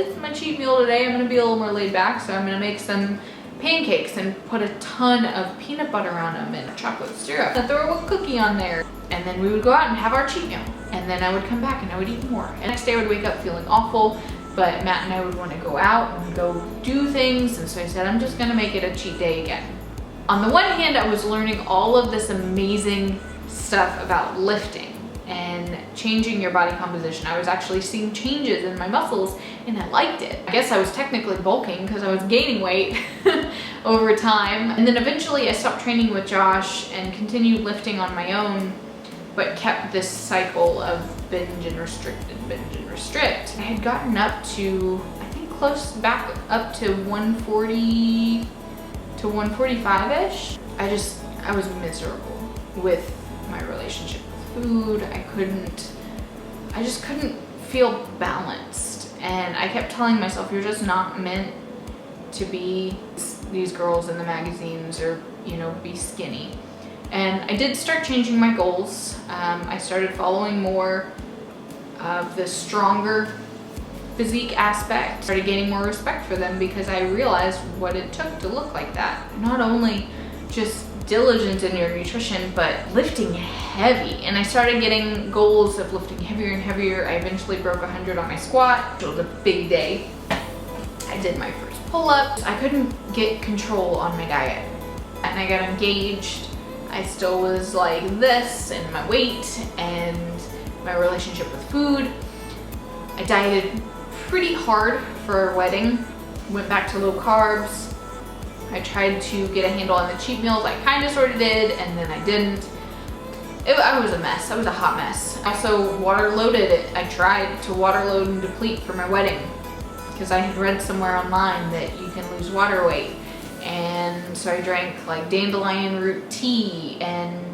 it's my cheat meal today. I'm gonna be a little more laid back, so I'm gonna make some pancakes and put a ton of peanut butter on them and chocolate syrup. I throw a cookie on there, and then we would go out and have our cheat meal. And then I would come back and I would eat more. And the next day I would wake up feeling awful, but Matt and I would want to go out and go do things, and so I said, I'm just gonna make it a cheat day again. On the one hand, I was learning all of this amazing stuff about lifting and changing your body composition. I was actually seeing changes in my muscles and I liked it. I guess I was technically bulking because I was gaining weight over time. And then eventually I stopped training with Josh and continued lifting on my own, but kept this cycle of binge and restrict and binge and restrict. I had gotten up to, I think close back up to 140 to 145-ish. I was miserable with my relationship with food. I just couldn't feel balanced. And I kept telling myself, you're just not meant to be these girls in the magazines or, you know, be skinny. And I did start changing my goals. I started following more of the stronger physique aspect. Started gaining more respect for them because I realized what it took to look like that. Not only just diligent in your nutrition, but lifting heavy. And I started getting goals of lifting heavier and heavier. I eventually broke 100 on my squat. It was a big day. I did my first pull-ups. I couldn't get control on my diet. And I got engaged. I still was like this, and my weight and my relationship with food. I dieted pretty hard for our wedding. Went back to low carbs. I tried to get a handle on the cheat meals. I kind of sort of did, and then I didn't. I was a mess. I was a hot mess. I also water loaded it. I tried to water load and deplete for my wedding because I had read somewhere online that you can lose water weight. And so I drank like dandelion root tea and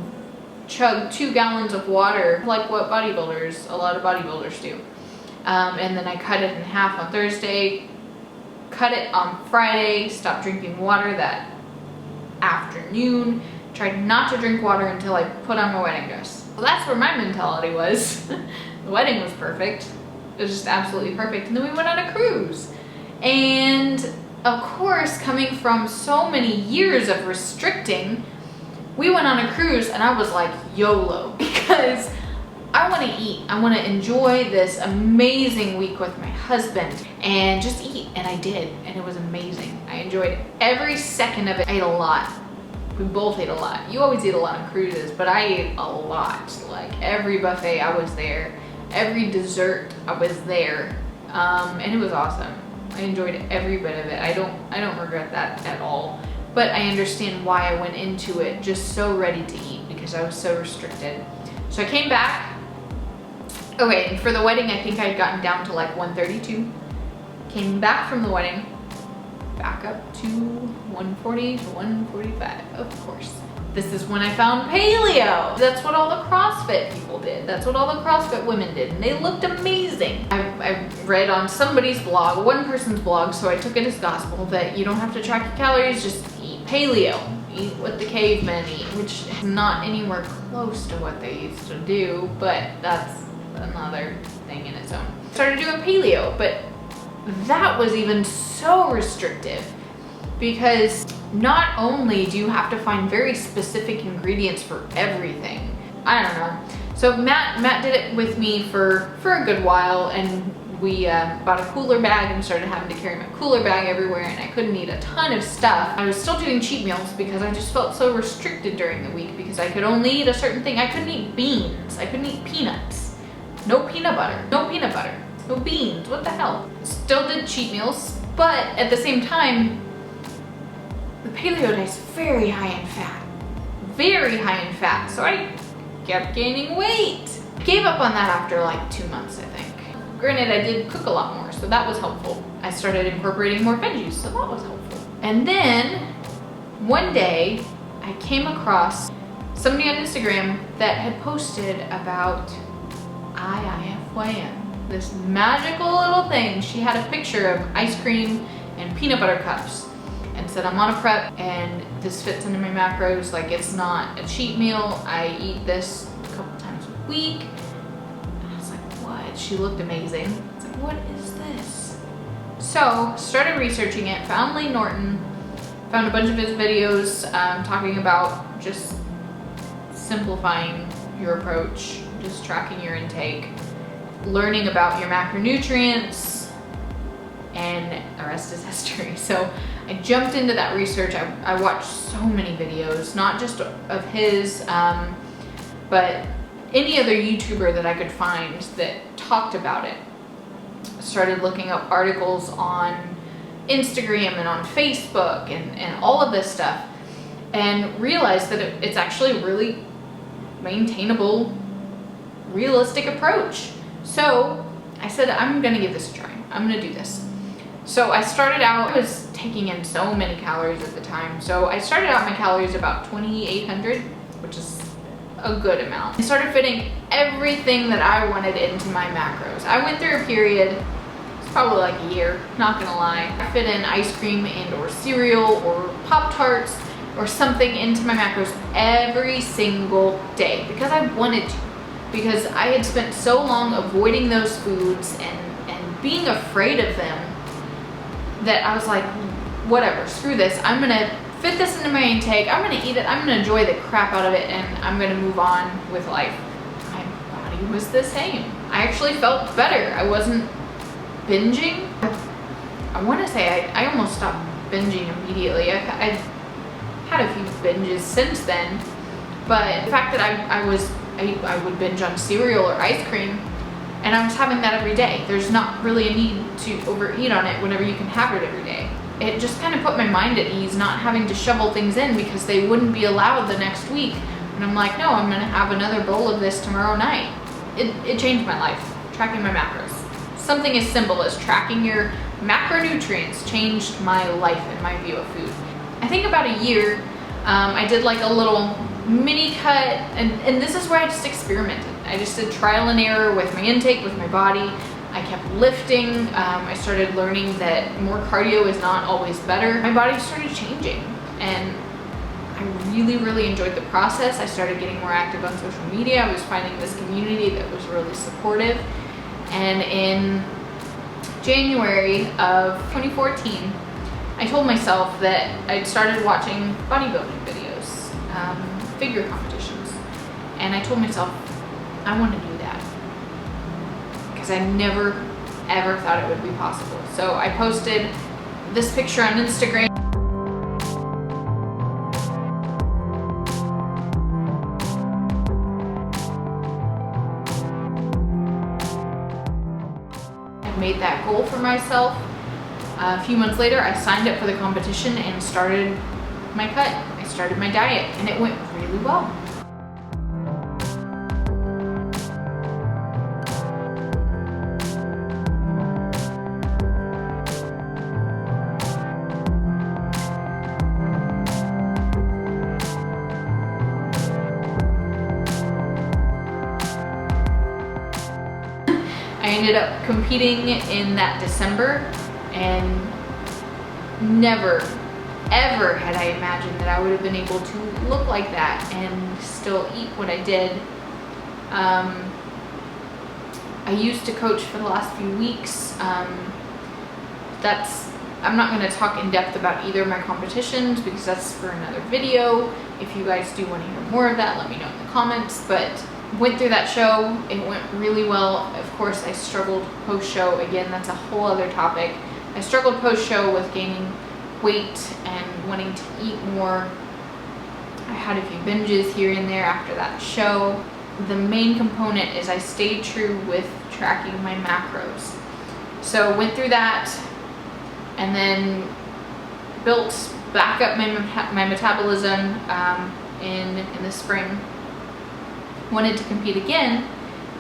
chugged 2 gallons of water, like what a lot of bodybuilders do. And then I cut it in half on Thursday, cut it on Friday, stopped drinking water that afternoon, tried not to drink water until I put on my wedding dress. Well, that's where my mentality was. The wedding was perfect. It was just absolutely perfect. And then we went on a cruise. And of course, coming from so many years of restricting, we went on a cruise and I was like YOLO, because I want to eat. I want to enjoy this amazing week with my husband and just eat. And I did, and it was amazing. I enjoyed every second of it. I ate a lot. We both ate a lot. You always eat a lot on cruises, but I ate a lot. Like every buffet I was there, every dessert I was there, and it was awesome. I enjoyed every bit of it. I don't regret that at all. But I understand why I went into it just so ready to eat, because I was so restricted. So I came back. Okay, and for the wedding, I think I had gotten down to like 132. Came back from the wedding, back up to 140 to 145, of course. This is when I found paleo. That's what all the CrossFit people did. That's what all the CrossFit women did, and they looked amazing. I read on somebody's blog, one person's blog, so I took it as gospel, that you don't have to track your calories, just eat paleo. Eat what the cavemen eat, which is not anywhere close to what they used to do, but that's another thing in its own. Started doing paleo, but that was even so restrictive, because not only do you have to find very specific ingredients for everything. I don't know. So Matt did it with me for a good while, and we bought a cooler bag and started having to carry my cooler bag everywhere, and I couldn't eat a ton of stuff. I was still doing cheat meals because I just felt so restricted during the week, because I could only eat a certain thing. I couldn't eat beans. I couldn't eat peanuts. No peanut butter. No peanut butter. No beans. What the hell? Still did cheat meals, but at the same time, the paleo diet is very high in fat. Very high in fat. So I kept gaining weight. Gave up on that after like 2 months, I think. Granted, I did cook a lot more, so that was helpful. I started incorporating more veggies, so that was helpful. And then one day I came across somebody on Instagram that had posted about Iifym, this magical little thing. She had a picture of ice cream and peanut butter cups and said, I'm on a prep and this fits into my macros. Like, it's not a cheat meal. I eat this a couple times a week. And I was like, what? She looked amazing. It's like, what is this? So started researching it, found Lee Norton, found a bunch of his videos talking about just simplifying your approach, just tracking your intake, learning about your macronutrients, and the rest is history. So I jumped into that research. I watched so many videos, not just of his, but any other YouTuber that I could find that talked about it. Started looking up articles on Instagram and on Facebook and all of this stuff, and realized that it's actually a really maintainable, realistic approach. So I said, I'm gonna give this a try. I'm gonna do this. So I started out, I was taking in so many calories at the time. So I started out my calories about 2,800, which is a good amount. I started fitting everything that I wanted into my macros. I went through a period, it's probably like a year, not gonna lie. I fit in ice cream and or cereal or Pop-Tarts or something into my macros every single day because I wanted to. Because I had spent so long avoiding those foods and being afraid of them that I was like, whatever, screw this. I'm gonna fit this into my intake, I'm gonna eat it, I'm gonna enjoy the crap out of it, and I'm gonna move on with life. My body was the same. I actually felt better. I wasn't binging. I wanna say I almost stopped binging immediately. I've had a few binges since then, but the fact that I would binge on cereal or ice cream, and I was having that every day. There's not really a need to overeat on it whenever you can have it every day. It just kind of put my mind at ease, not having to shovel things in because they wouldn't be allowed the next week. And I'm like, no, I'm gonna have another bowl of this tomorrow night. It changed my life, tracking my macros. Something as simple as tracking your macronutrients changed my life and my view of food. I think about a year, I did like a little mini cut, and this is where I just experimented. I just did trial and error with my intake, with my body. I kept lifting. I started learning that more cardio is not always better. My body started changing, and I really, really enjoyed the process. I started getting more active on social media. I was finding this community that was really supportive. And in January of 2014, I told myself that I'd started watching bodybuilding videos, figure competitions. And I told myself, I want to do that. Because I never, ever thought it would be possible. So I posted this picture on Instagram. I made that goal for myself. A few months later, I signed up for the competition and started my cut. I started my diet, and it went really well. I ended up competing in that December, and never, ever had I imagined that I would have been able to look like that and still eat what I did. I used to coach for the last few weeks. I'm not going to talk in depth about either of my competitions because that's for another video. If you guys do want to hear more of that, let me know in the comments. But went through that show, it went really well. Of course, I struggled post-show. Again, that's a whole other topic. I struggled post-show with gaining weight and wanting to eat more. I had a few binges here and there after that show. The main component is I stayed true with tracking my macros. So went through that and then built back up my metabolism in the spring. Wanted to compete again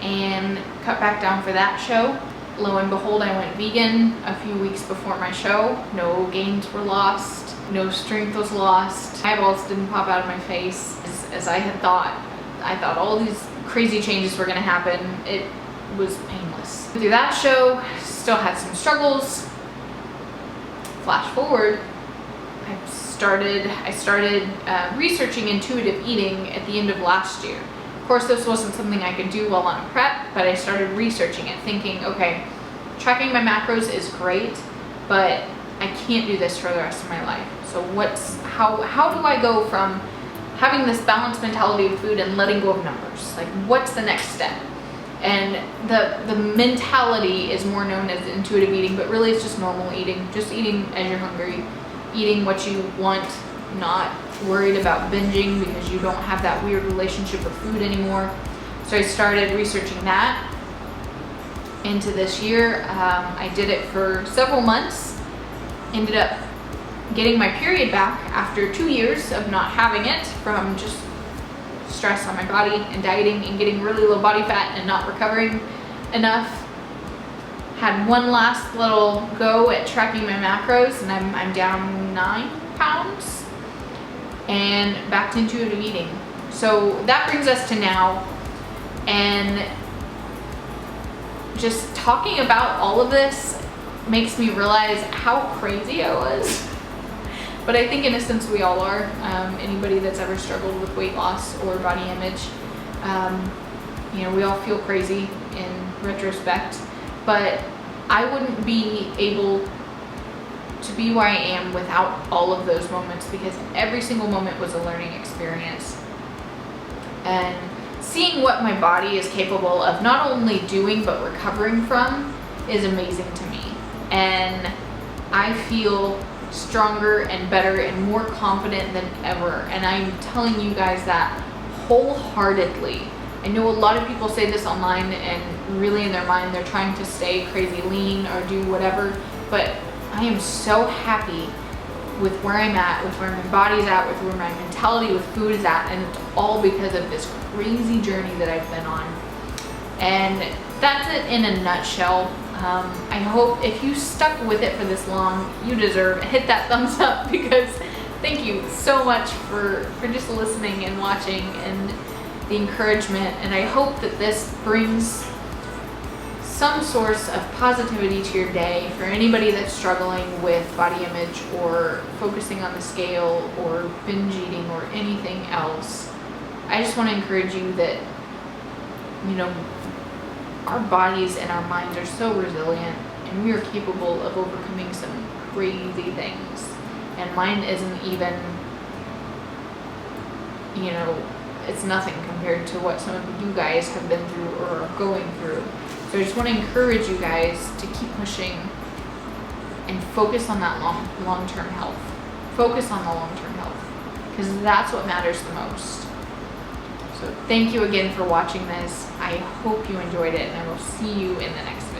and cut back down for that show. Lo and behold, I went vegan a few weeks before my show. No gains were lost, no strength was lost. Eyeballs didn't pop out of my face as I had thought. I thought all these crazy changes were gonna happen. It was painless. Through that show, still had some struggles. Flash forward, I started researching intuitive eating at the end of last year. Of course, this wasn't something I could do while on a prep, but I started researching it, thinking, okay, tracking my macros is great, but I can't do this for the rest of my life. So how do I go from having this balanced mentality of food and letting go of numbers? Like, what's the next step? And the mentality is more known as intuitive eating, but really it's just normal eating, just eating as you're hungry, eating what you want, not worried about binging because you don't have that weird relationship with food anymore. So I started researching that into this year. I did it for several months, ended up getting my period back after 2 years of not having it from just stress on my body and dieting and getting really low body fat and not recovering enough. Had one last little go at tracking my macros, and I'm down 9 pounds and back to intuitive eating. So that brings us to now, and just talking about all of this makes me realize how crazy I was. But I think in a sense we all are. Anybody that's ever struggled with weight loss or body image, you know, we all feel crazy in retrospect. But I wouldn't be able to be where I am without all of those moments, because every single moment was a learning experience. And seeing what my body is capable of not only doing but recovering from is amazing to me. And I feel stronger and better and more confident than ever, and I'm telling you guys that wholeheartedly. I know a lot of people say this online, and really in their mind they're trying to stay crazy lean or do whatever, but I am so happy with where I'm at, with where my body's at, with where my mentality with food is at, and it's all because of this crazy journey that I've been on. And that's it in a nutshell. I hope if you stuck with it for this long, you deserve it. Hit that thumbs up, because thank you so much for just listening and watching and the encouragement. And I hope that this brings some source of positivity to your day for anybody that's struggling with body image or focusing on the scale or binge eating or anything else. I just want to encourage you that, you know, our bodies and our minds are so resilient, and we are capable of overcoming some crazy things. And mine isn't even, you know, it's nothing compared to what some of you guys have been through or are going through. So I just want to encourage you guys to keep pushing and focus on that long-term health. Focus on the long-term health, because that's what matters the most. So thank you again for watching this. I hope you enjoyed it, and I will see you in the next video.